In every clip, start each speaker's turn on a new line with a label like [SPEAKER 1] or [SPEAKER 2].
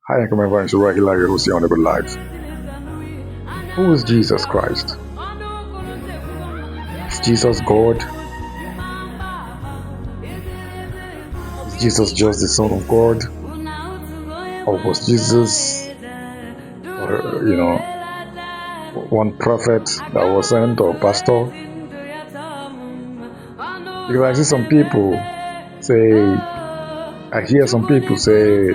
[SPEAKER 1] Hi, I'm Commander Shura Hilary Hosea on Life. Who is Jesus Christ? Is Jesus God? Is Jesus just the Son of God? Or was Jesus, one prophet that was sent or pastor? Because I see some people say, I hear some people say,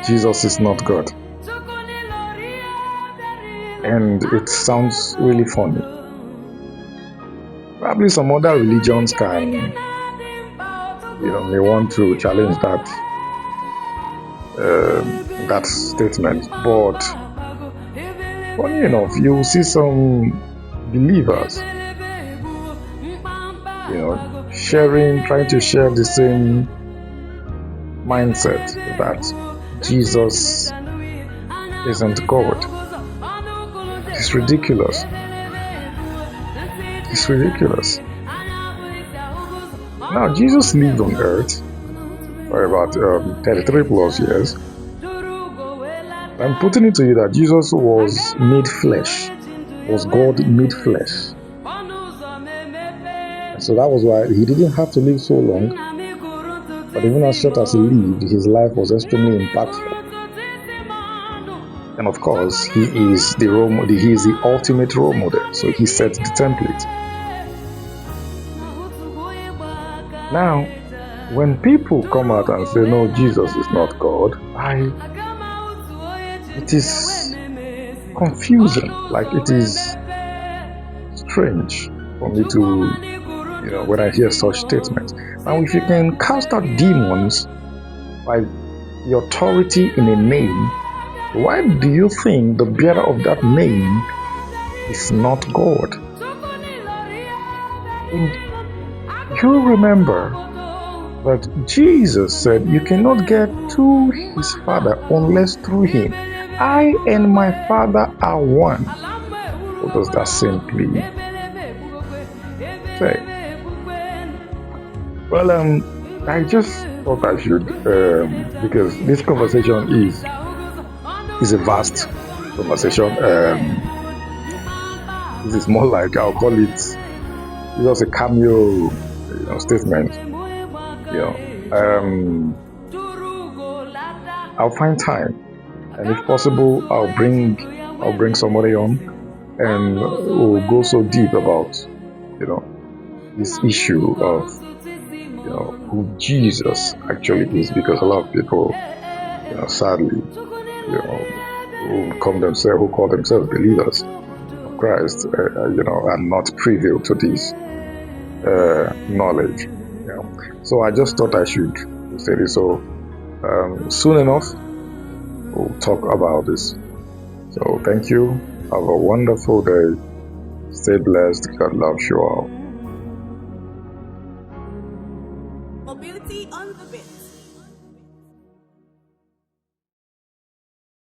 [SPEAKER 1] Jesus is not God. And it sounds really funny. Probably some other religions can, may want to challenge that statement. But funny enough, you see some believers, trying to share the same mindset that Jesus isn't God. It's ridiculous. It's ridiculous. Now, Jesus lived on earth for about 33 plus years. I'm putting it to you that Jesus was made flesh, was God made flesh. And so that was why he didn't have to live so long. But even as short as he lived, his life was extremely impactful. And of course, he is the ultimate role model. So he sets the template. Now, when people come out and say, no, Jesus is not God, it is confusing. Like, it is strange for me to, when I hear such statements. Now, if you can cast out demons by the authority in a name, why do you think the bearer of that name is not God? And you remember that Jesus said you cannot get to his Father unless through him. I and my Father are one. What does that simply say? Well, I just thought I should, because this conversation is a vast conversation. This is more like, I'll call it just a cameo, statement. I'll find time, and if possible, I'll bring somebody on, and we'll go so deep about, this issue of, who Jesus actually is, because a lot of people, sadly, who call themselves believers of Christ, are not privy to this knowledge. So I just thought I should say this. So soon enough, we'll talk about this. So thank you. Have a wonderful day. Stay blessed. God loves you all.
[SPEAKER 2] Mobility